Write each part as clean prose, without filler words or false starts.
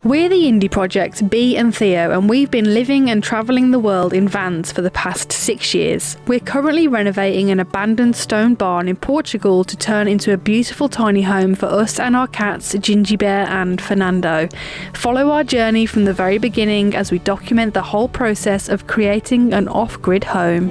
We're the indie project Bee and Theo, and we've been living and travelling the world in vans for the past 6 years. We're currently renovating an abandoned stone barn in Portugal to turn into a beautiful tiny home for us and our cats Ginjey Bear and Furrnando. Follow our journey from the very beginning as we document the whole process of creating an off-grid home.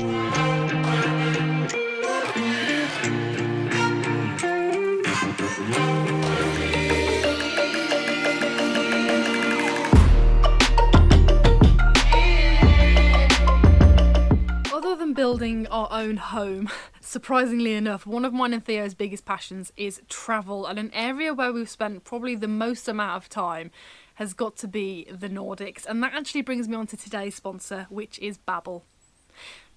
Building our own home, surprisingly enough, one of mine and Theo's biggest passions is travel, and an area where we've spent probably the most amount of time has got to be the Nordics. And that actually brings me on to today's sponsor, which is Babbel.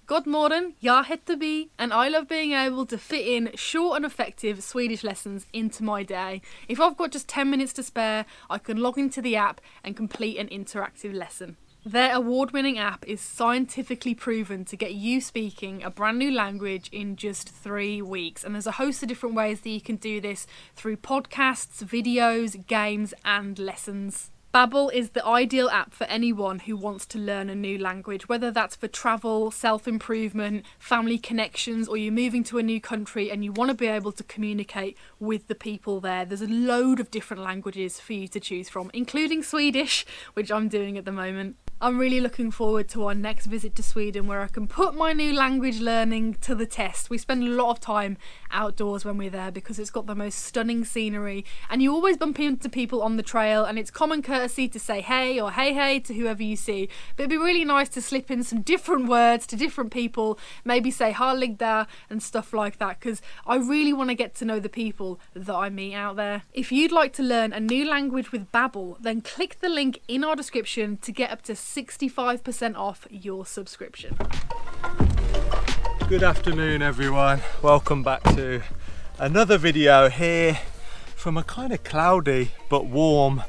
God morgon, jag heter Bee, and I love being able to fit in short and effective Swedish lessons into my day. If I've got just 10 minutes to spare, I can log into the app and complete an interactive lesson. Their award-winning app is scientifically proven to get you speaking a brand new language in just 3 weeks. And there's a host of different ways that you can do this through podcasts, videos, games and lessons. Babbel is the ideal app for anyone who wants to learn a new language, whether that's for travel, self-improvement, family connections, or you're moving to a new country and you want to be able to communicate with the people there. There's a load of different languages for you to choose from, including Swedish, which I'm doing at the moment. I'm really looking forward to our next visit to Sweden, where I can put my new language learning to the test. We spend a lot of time outdoors when we're there because it's got the most stunning scenery, and you always bump into people on the trail, and it's common courtesy to say hey or hey to whoever you see. But it'd be really nice to slip in some different words to different people, maybe say harligda and stuff like that, because I really want to get to know the people that I meet out there. If you'd like to learn a new language with Babbel, then click the link in our description to get up to 65% off your subscription. Good afternoon everyone, welcome back to another video here from a kind of cloudy but warm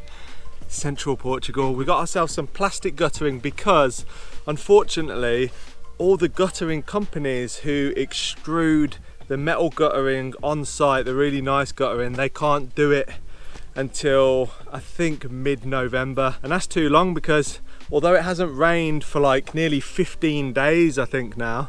Central Portugal. We got ourselves some plastic guttering because unfortunately all the guttering companies who extrude the metal guttering on site, the really nice guttering, they can't do it until I think mid-November, and that's too long because although it hasn't rained for like nearly 15 days I think now,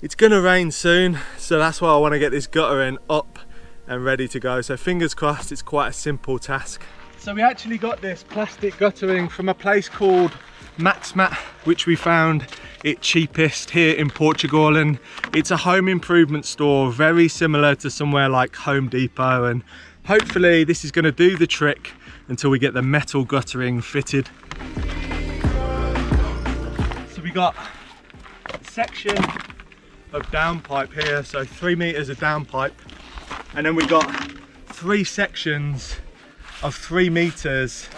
it's gonna rain soon, so that's why I want to get this guttering up and ready to go. So fingers crossed, it's quite a simple task. So we actually got this plastic guttering from a place called Maxmat, which we found it cheapest here in Portugal, and it's a home improvement store very similar to somewhere like Home Depot, and hopefully this is going to do the trick until we get the metal guttering fitted. So we got a section of downpipe here, so 3 meters of downpipe, and then we got 3 sections of 3 meters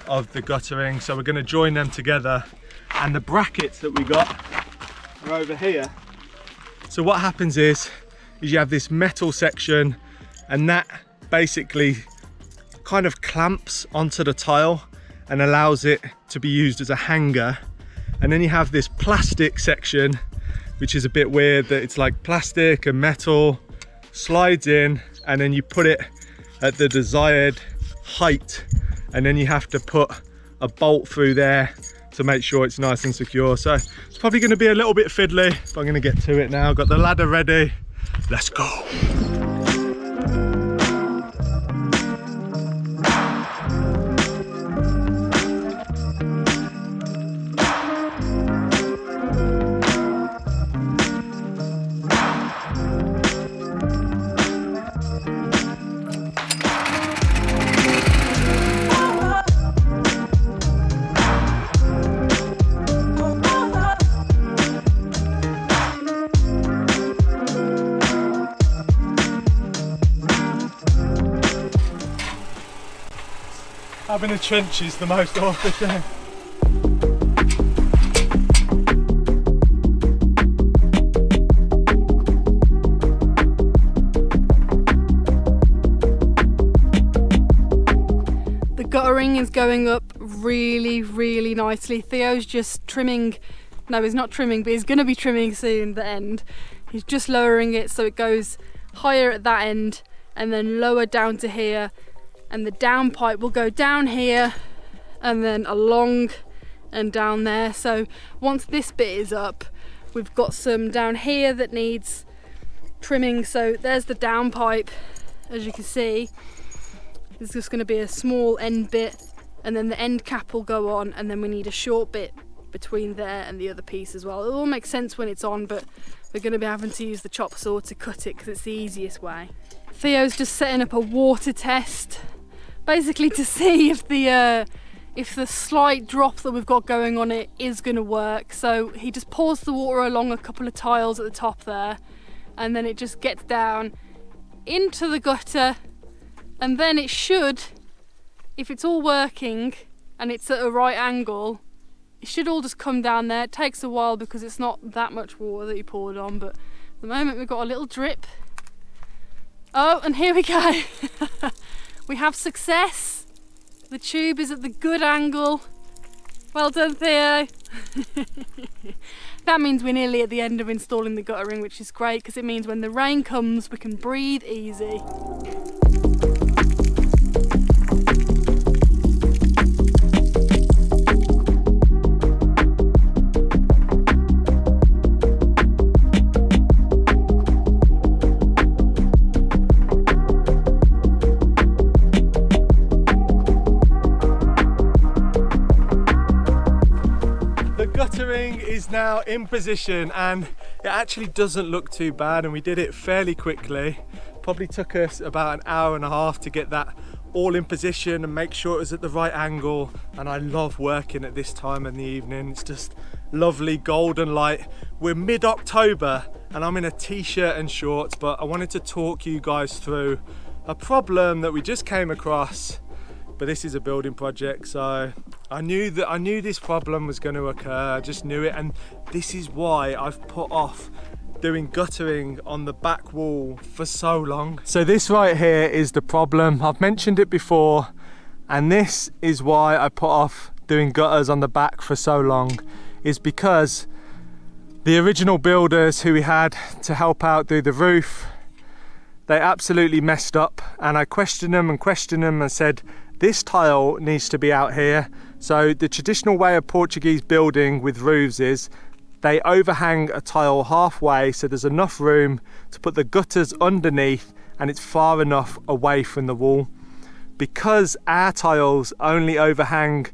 of the guttering. So we're going to join them together, and the brackets that we got are over here. So what happens is you have this metal section, and that basically kind of clamps onto the tile and allows it to be used as a hanger. And then you have this plastic section, which is a bit weird, that it's like plastic and metal, slides in, and then you put it at the desired height, and then you have to put a bolt through there to make sure it's nice and secure. So it's probably going to be a little bit fiddly, but I'm going to get to it now. Got the ladder ready, let's go. Having a trench is the most awkward thing. The guttering is going up really nicely. Theo's just trimming, no he's not trimming, but he's going to be trimming soon the end. He's just lowering it so it goes higher at that end and then lower down to here, and the down pipe will go down here and then along and down there. So once this bit is up, we've got some down here that needs trimming. So there's the down pipe, as you can see. There's just going to be a small end bit, and then the end cap will go on, and then we need a short bit between there and the other piece as well. It all makes sense when it's on, but we're going to be having to use the chop saw to cut it because it's the easiest way. Theo's just setting up a water test, basically to see if the slight drop that we've got going on it is going to work. So he just pours the water along a couple of tiles at the top there, and then it just gets down into the gutter, and then it should, if it's all working and it's at a right angle, it should all just come down there. It takes a while because it's not that much water that you poured on, but at the moment we've got a little drip. Oh, and here we go. We have success. The tube is at the good angle. Well done, Theo. That means we're nearly at the end of installing the guttering, which is great because it means when the rain comes we can breathe easy. Is now in position, and it actually doesn't look too bad, and we did it fairly quickly. Probably took us about an hour and a half to get that all in position and make sure it was at the right angle. And I love working at this time in the evening. It's just lovely golden light. We're mid-October and I'm in a t-shirt and shorts, but I wanted to talk you guys through a problem that we just came across. But this is a building project, so I knew this problem was going to occur. I just knew it, and this is why I've put off doing guttering on the back wall for so long. So this right here is the problem. I've mentioned it before, and this is why I put off doing gutters on the back for so long, is because the original builders who we had to help out do the roof, they absolutely messed up, and I questioned them and said, this tile needs to be out here. So the traditional way of Portuguese building with roofs is they overhang a tile halfway so there's enough room to put the gutters underneath and it's far enough away from the wall. Because our tiles only overhang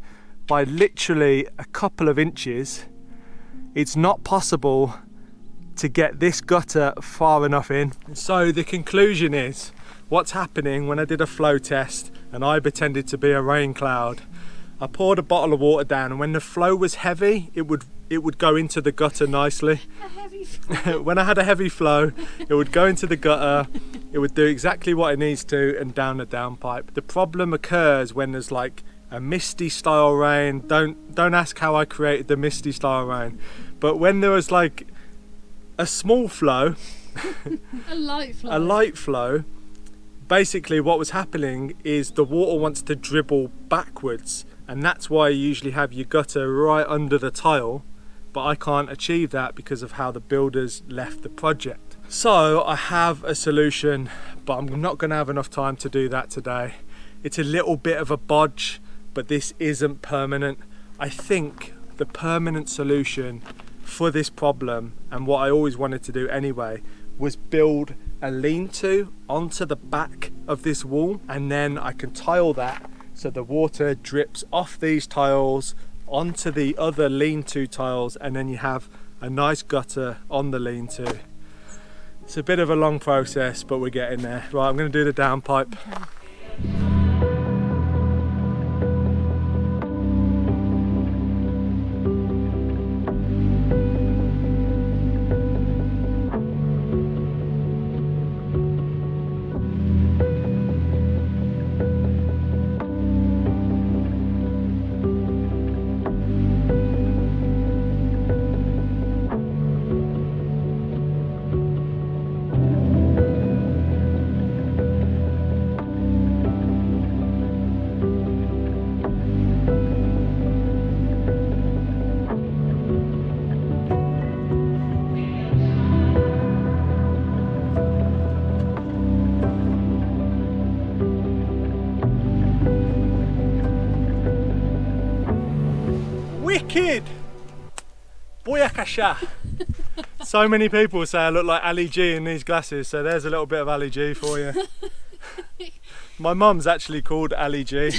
by literally a couple of inches, it's not possible to get this gutter far enough in. So the conclusion is, what's happening when I did a flow test and I pretended to be a rain cloud, I poured a bottle of water down, and when the flow was heavy, it would go into the gutter nicely. A heavy flow. When I had a heavy flow, it would go into the gutter, it would do exactly what it needs to, and down the downpipe. The problem occurs when there's like a misty style rain. Don't ask how I created the misty style rain, but when there was like a small flow, a light flow, basically what was happening is the water wants to dribble backwards, and that's why you usually have your gutter right under the tile, but I can't achieve that because of how the builders left the project. So I have a solution, but I'm not going to have enough time to do that today. It's a little bit of a bodge, but this isn't permanent. I think the permanent solution for this problem, and what I always wanted to do anyway, was build a lean-to onto the back of this wall, and then I can tile that so the water drips off these tiles onto the other lean-to tiles, and then you have a nice gutter on the lean-to. It's a bit of a long process, but we're getting there. Right, I'm going to do the downpipe. Okay. wicked! Boyakasha! So many people say I look like Ali G in these glasses, so there's a little bit of Ali G for you. My mum's actually called Ali G.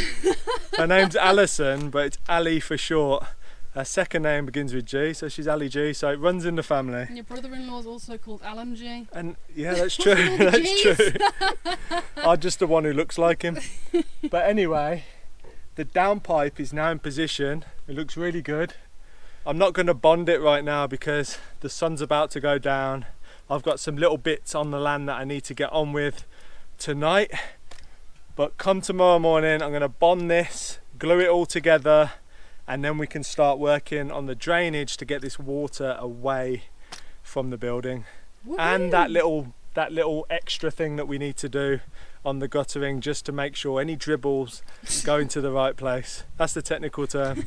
Her name's Alison, but it's Ali for short. Her second name begins with G, so she's Ali G, so it runs in the family. And your brother-in-law's also called Alan G. And yeah, that's true, that's true. I'm just the one who looks like him. But anyway, the downpipe is now in position. It looks really good. I'm not going to bond it right now because the sun's about to go down. I've got some little bits on the land that I need to get on with tonight. But come tomorrow morning, I'm going to bond this, glue it all together, and then we can start working on the drainage to get this water away from the building. Woo-hoo. And that little extra thing that we need to do on the guttering, just to make sure any dribbles go into the right place. That's the technical term.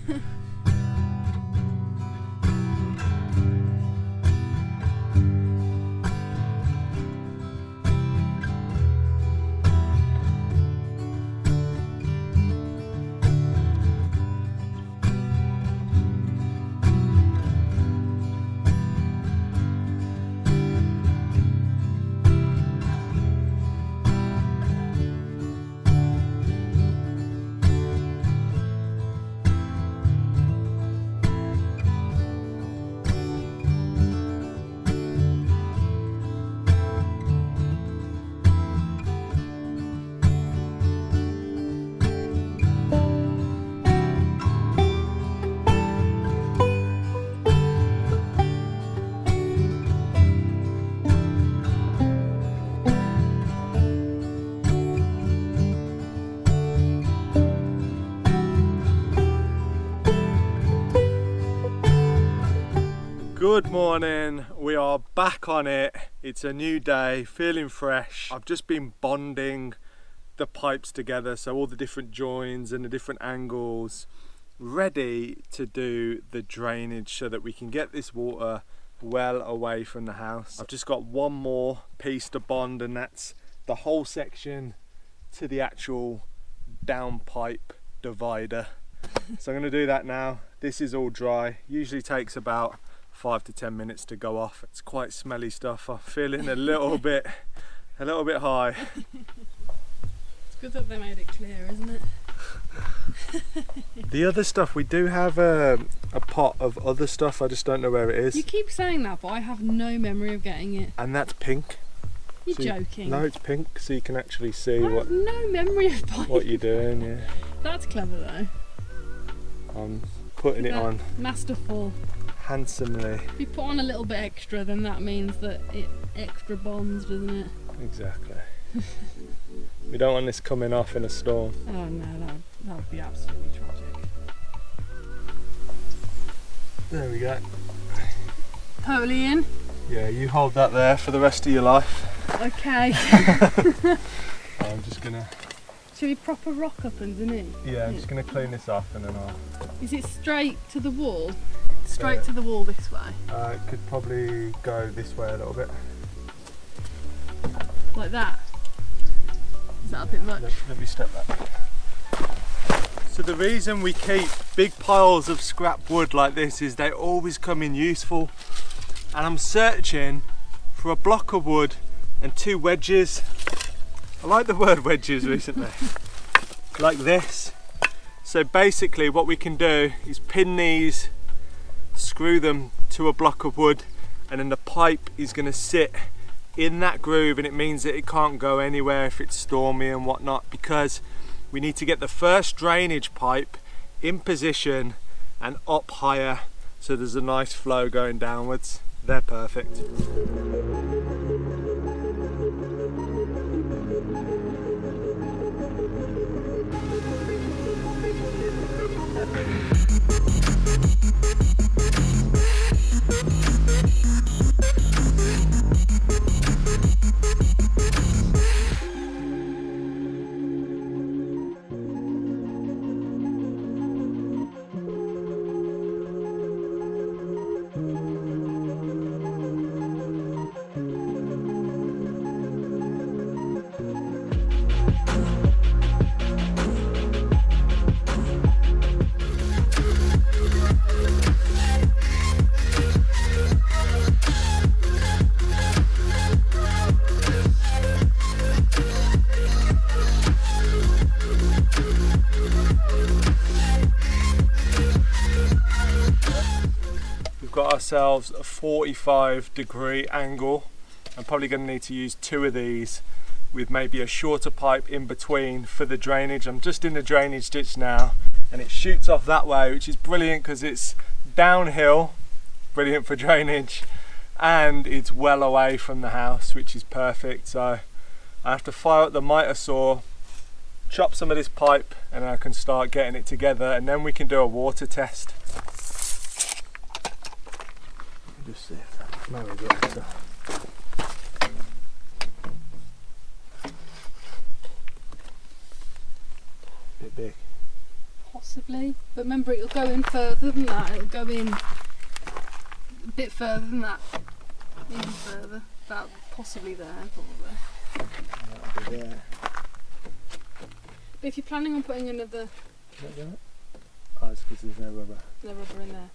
Good morning, we are back on it. It's a new day, feeling fresh. I've just been bonding the pipes together, so all the different joins and the different angles, ready to do the drainage so that we can get this water well away from the house. I've just got one more piece to bond, and that's the whole section to the actual downpipe divider. So I'm going to do that now. This is all dry, usually takes about 5 to 10 minutes to go off. It's quite smelly stuff. I'm feeling a little bit high. It's good that they made it clear, isn't it? The other stuff, we do have a pot of other stuff. I just don't know where it is. You keep saying that, but I have no memory of getting it. And that's pink. You're So joking. No, it's pink, so you can actually see I have no memory of buying what you're doing. Yeah, That's clever though. I'm putting it on Masterful. handsomely. If you put on a little bit extra, then that means that it extra bonds, doesn't it? Exactly. We don't want this coming off in a storm. Oh no, that would be absolutely tragic. There we go. Totally in. Yeah, you hold that there for the rest of your life. Okay. I'm just gonna. Should we proper rock up underneath? Yeah, I'm just gonna clean this off and then I'll. Is it straight to the wall? Straight to the wall this way? It could probably go this way a little bit. Like that? Is that a bit much? Let me step back. So the reason we keep big piles of scrap wood like this is they always come in useful. And I'm searching for a block of wood and 2 wedges. I like the word wedges recently. Like this. So basically what we can do is pin these, screw them to a block of wood, and then the pipe is going to sit in that groove, and it means that it can't go anywhere if it's stormy and whatnot, because we need to get the first drainage pipe in position and up higher so there's a nice flow going downwards. They're perfect. got ourselves a 45-degree angle. I'm probably going to need to use 2 of these with maybe a shorter pipe in between for the drainage. I'm just in the drainage ditch now and it shoots off that way, which is brilliant because it's downhill, brilliant for drainage, and it's well away from the house, which is perfect. So I have to fire up the miter saw, chop some of this pipe, and I can start getting it together, and then we can do a water test. Just see if that marries water. Bit big. Possibly, but remember it'll go in further than that. It'll go in a bit further than that. Even further. About possibly there, probably. That'll be there. But if you're planning on putting another... Oh, it's because there's no rubber. No rubber in there.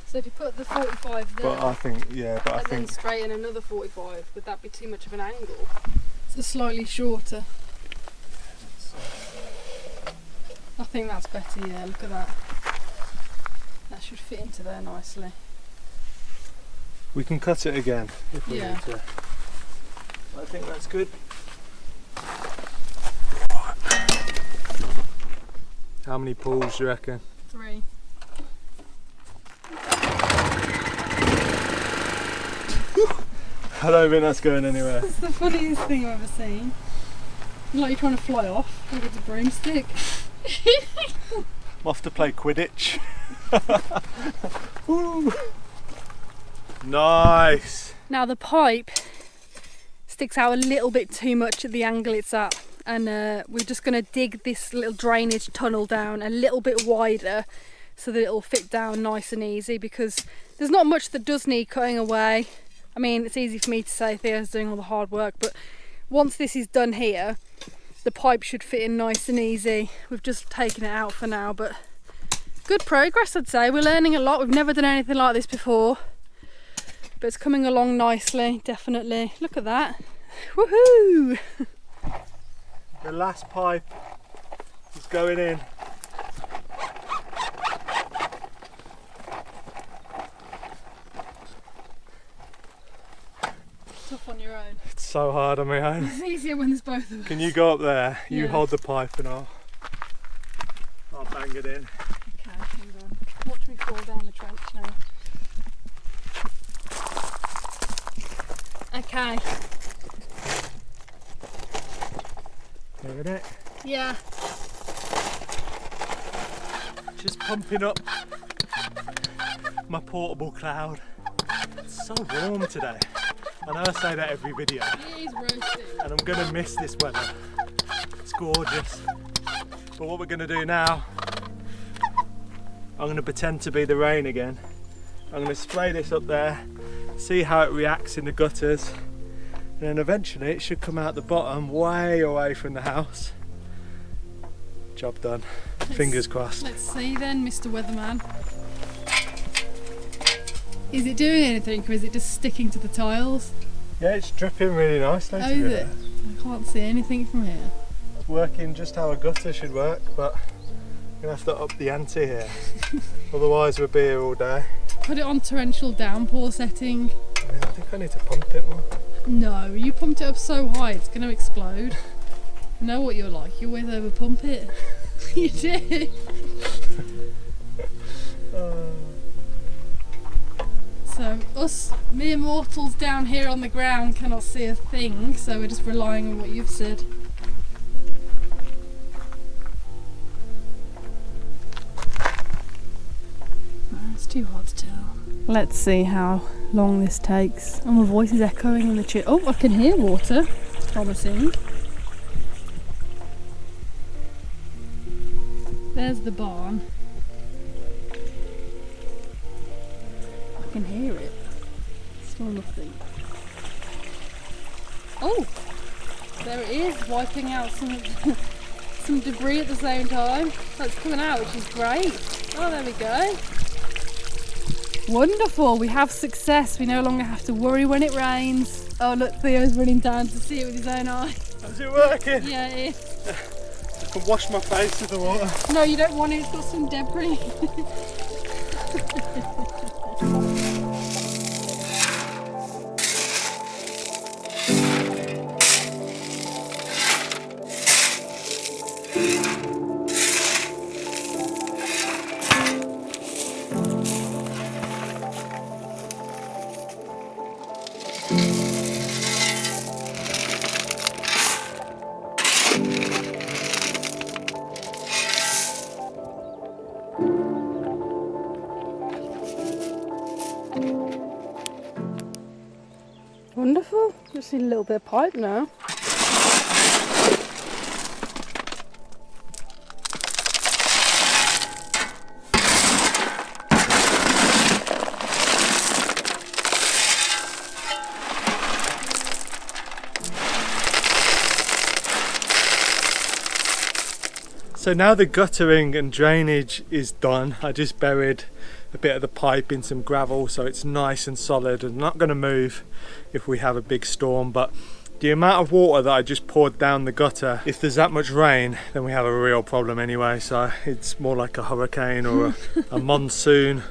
So if you put the 45 there, But I think, then straighten another 45, would that be too much of an angle? So slightly shorter. I think that's better, yeah, look at that. That should fit into there nicely. we can cut it again if we Yeah. need to. I think that's good. How many pulls do you reckon? 3. I don't think that's going anywhere. That's the funniest thing I've ever seen. Like you're trying to fly off with a broomstick. I'm off to play Quidditch. Woo. Nice. Now the pipe sticks out a little bit too much at the angle it's at, and we're just going to dig this little drainage tunnel down a little bit wider so that it'll fit down nice and easy, because there's not much that does need cutting away. I mean, it's easy for me to say, Theo's doing all the hard work, but once this is done here, the pipe should fit in nice and easy. We've just taken it out for now, but good progress, I'd say. We're learning a lot. We've never done anything like this before, but it's coming along nicely, definitely. Look at that. Woohoo! The last pipe is going in. Tough on your own. It's so hard on my own. It's easier when there's both of us. Can you go up there? You Yeah. hold the pipe and I'll bang it in. Okay, hang on. Watch me fall down the trench now. Okay. Doing it. Yeah. Just pumping up my portable cloud. It's so warm today. I know I say that every video, It is roasting. and I'm gonna miss this weather. It's gorgeous. But what we're gonna do now, I'm gonna pretend to be the rain again. I'm gonna spray this up there, see how it reacts in the gutters, and then eventually it should come out the bottom, way away from the house. Job done. Fingers crossed. Let's see then, Mr. Weatherman. Is it doing anything, or is it just sticking to the tiles? Yeah, it's dripping really nicely. Oh, to be is it? fair. I can't see anything from here. It's working just how a gutter should work, but I'm gonna have to up the ante here. Otherwise we'll be here all day. Put it on torrential downpour setting. I mean, I think I need to pump it more. No, you pumped it up so high it's going to explode. You know what you're like, you always over pump it. You do. So us mere mortals down here on the ground cannot see a thing, so we're just relying on what you've said. It's too hard to tell. Let's see how long this takes. Oh, my voice is echoing in the chair. Oh, I can hear water. Promising. There's the barn. I can hear it. Still nothing. Oh! There it is, wiping out some debris at the same time. So it's coming out, which is great. Oh, there we go. Wonderful, we have success. We no longer have to worry when it rains. Oh look, Theo's running down to see it with his own eye. Is it working? Yeah, it is. I can wash my face with the water. No, you don't want it, it's got some debris. Wonderful. Just need a little bit of pipe now. So now the guttering and drainage is done. I just buried a bit of the pipe in some gravel so it's nice and solid and not going to move if we have a big storm. But the amount of water that I just poured down the gutter, if there's that much rain, then we have a real problem anyway. So it's more like a hurricane or a monsoon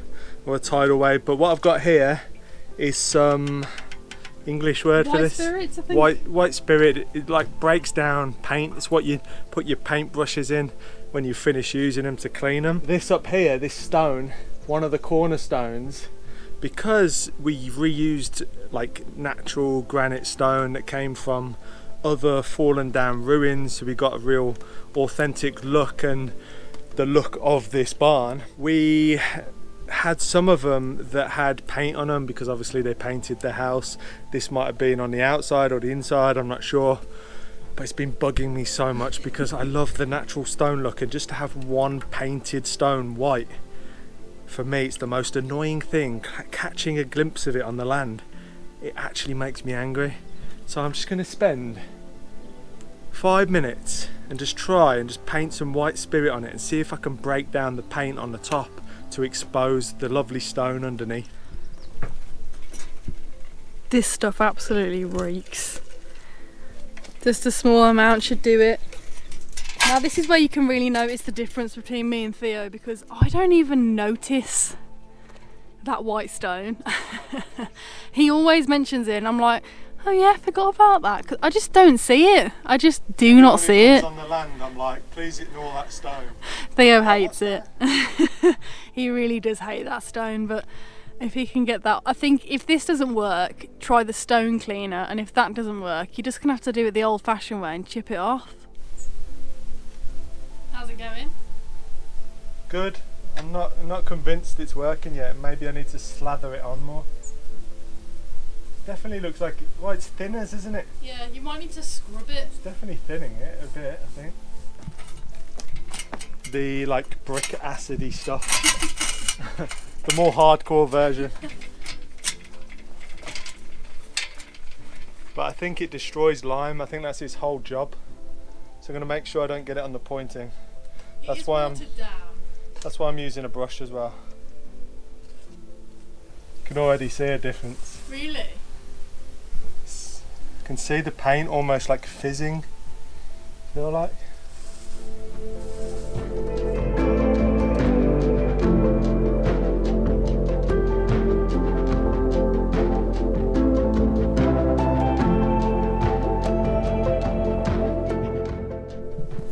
or a tidal wave. But what I've got here is some English word for this. Spirits, I think. White spirit. It like breaks down paint. It's what you put your paint brushes in when you finish using them to clean them. This up here, this stone, one of the cornerstones, because we reused like natural granite stone that came from other fallen down ruins, so we got a real authentic look and the look of this barn. We had some of them that had paint on them because obviously they painted the house. This might have been on the outside or the inside, I'm not sure, but it's been bugging me so much because I love the natural stone look, and just to have one painted stone white, for me it's the most annoying thing. Catching a glimpse of it on the land, it actually makes me angry. So I'm just going to spend 5 minutes and just try and just paint some white spirit on it and see if I can break down the paint on the top to expose the lovely stone underneath. This stuff absolutely reeks. Just a small amount should do it. Now this is where you can really notice the difference between me and Theo, because I don't even notice that white stone. He always mentions it and I'm like, oh yeah, I forgot about that. 'Cause I just don't see it. I just do not see it. On the land, I'm like, please ignore that stone. Theo hates it. He really does hate that stone, but if he can get that, I think if this doesn't work, try the stone cleaner, and if that doesn't work, you're just gonna have to do it the old fashioned way and chip it off. How's it going? Good. I'm not convinced it's working yet. Maybe I need to slather it on more. Definitely looks like, well, it's thinners, isn't it? Yeah, you might need to scrub it. It's definitely thinning it a bit, I think. The like brick acidy stuff. The more hardcore version. But I think it destroys lime. I think that's his whole job. So I'm going to make sure I don't get it on the pointing. That's why I'm using a brush as well. You can already see a difference. Really? You can see the paint almost like fizzing. Feel like.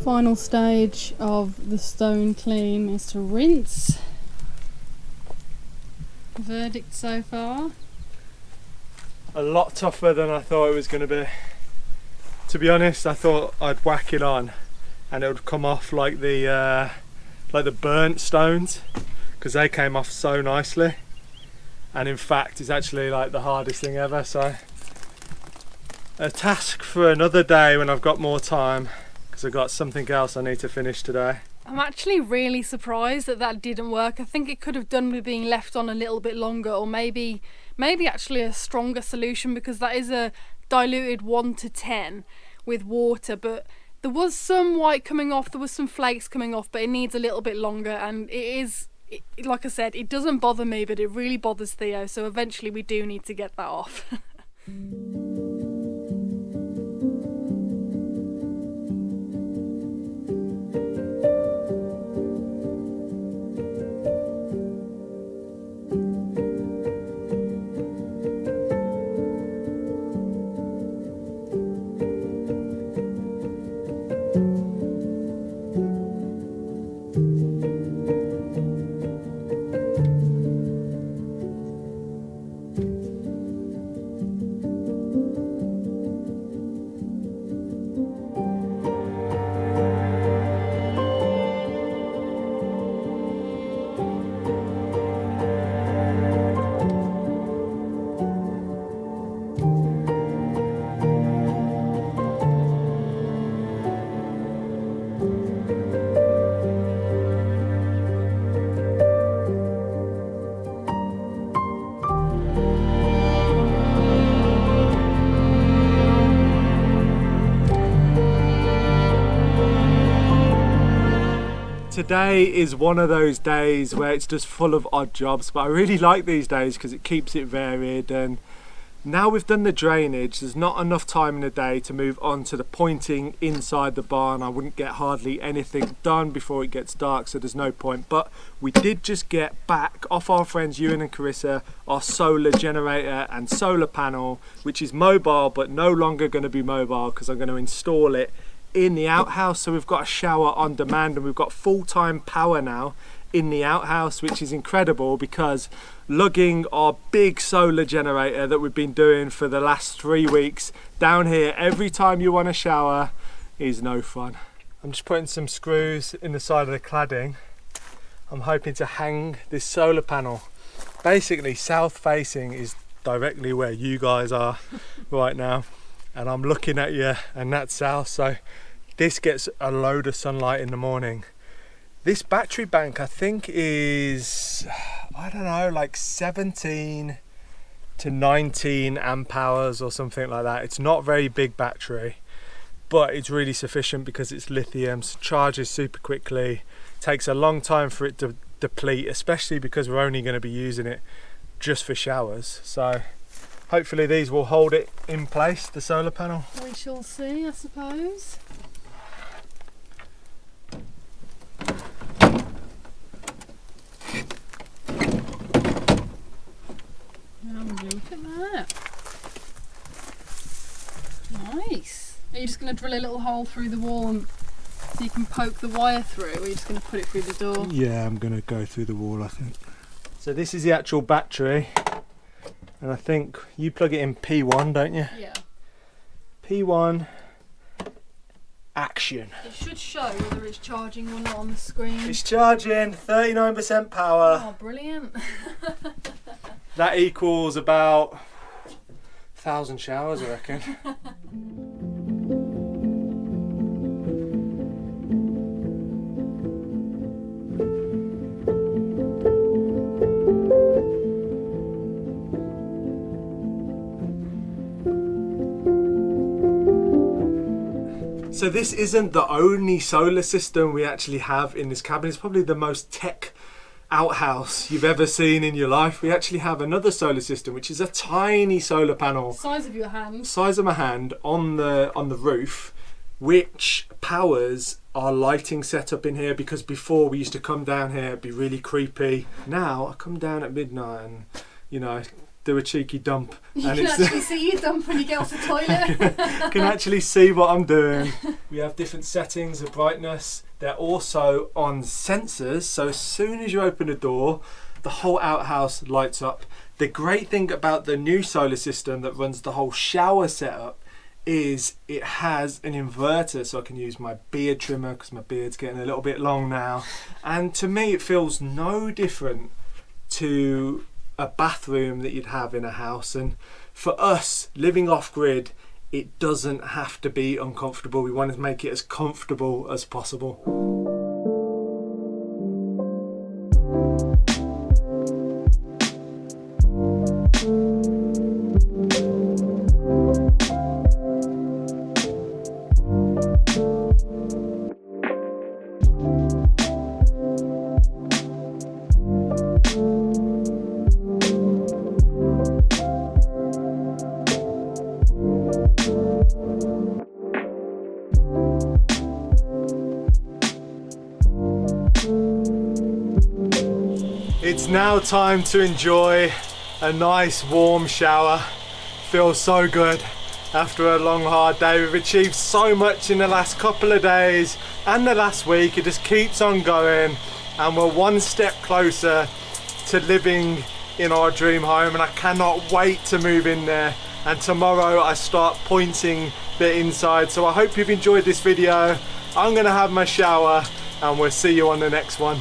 Final stage of the stone clean is to rinse. Verdict so far? A lot tougher than I thought it was going to be. To be honest, I thought I'd whack it on and it would come off like the burnt stones, because they came off so nicely. And in fact, it's actually like the hardest thing ever. So a task for another day when I've got more time, because I've got something else I need to finish today. I'm actually really surprised that that didn't work. I think it could have done with being left on a little bit longer, or maybe actually a stronger solution, because that is a diluted 1 to 10 with water, but there was some white coming off, there was some flakes coming off, but it needs a little bit longer. And like I said, it doesn't bother me, but it really bothers Theo, so eventually we do need to get that off. Today is one of those days where it's just full of odd jobs, but I really like these days because it keeps it varied. And now we've done the drainage, there's not enough time in the day to move on to the pointing inside the barn. I wouldn't get hardly anything done before it gets dark, so there's no point. But we did just get back off our friends Ewan and Carissa our solar generator and solar panel, which is mobile but no longer going to be mobile because I'm going to install it in the outhouse. So we've got a shower on demand and we've got full-time power now in the outhouse, which is incredible because lugging our big solar generator that we've been doing for the last 3 weeks down here every time you want to shower is no fun. I'm just putting some screws in the side of the cladding. I'm hoping to hang this solar panel. Basically, south facing is directly where you guys are right now, and I'm looking at you and that's south, so this gets a load of sunlight in the morning. This battery bank I think is, I don't know, like 17 to 19 amp hours or something like that. It's not very big battery, but it's really sufficient because it's lithium, so charges super quickly. Takes a long time for it to deplete, especially because we're only going to be using it just for showers. So hopefully these will hold it in place, the solar panel. We shall see, I suppose. Look at that. Nice. Are you just going to drill a little hole through the wall and so you can poke the wire through, or are you just going to put it through the door? Yeah, I'm going to go through the wall, I think. So this is the actual battery, and I think you plug it in P1, don't you? Yeah. P1 action. It should show whether it's charging or not on the screen. It's charging, 39% power. Oh, brilliant. That equals about 1,000 showers, I reckon. So this isn't the only solar system we actually have in this cabin. It's probably the most tech outhouse you've ever seen in your life. We actually have another solar system, which is a tiny solar panel, Size of your hand. size of my hand, on the roof, which powers our lighting setup in here. Because before we used to come down here, it'd be really creepy. Now I come down at midnight and, you know, do a cheeky dump. You and can actually see you dump when you get off the toilet. can actually see what I'm doing. We have different settings of brightness. They're also on sensors, so as soon as you open the door, the whole outhouse lights up. The great thing about the new solar system that runs the whole shower setup is it has an inverter, so I can use my beard trimmer because my beard's getting a little bit long now. And to me, it feels no different to a bathroom that you'd have in a house. And for us, living off grid, it doesn't have to be uncomfortable. We want to make it as comfortable as possible. It's now time to enjoy a nice warm shower. Feels so good after a long hard day. We've achieved so much in the last couple of days and the last week. It just keeps on going and we're one step closer to living in our dream home, and I cannot wait to move in there. And tomorrow I start pointing the inside. So I hope you've enjoyed this video. I'm gonna have my shower and we'll see you on the next one.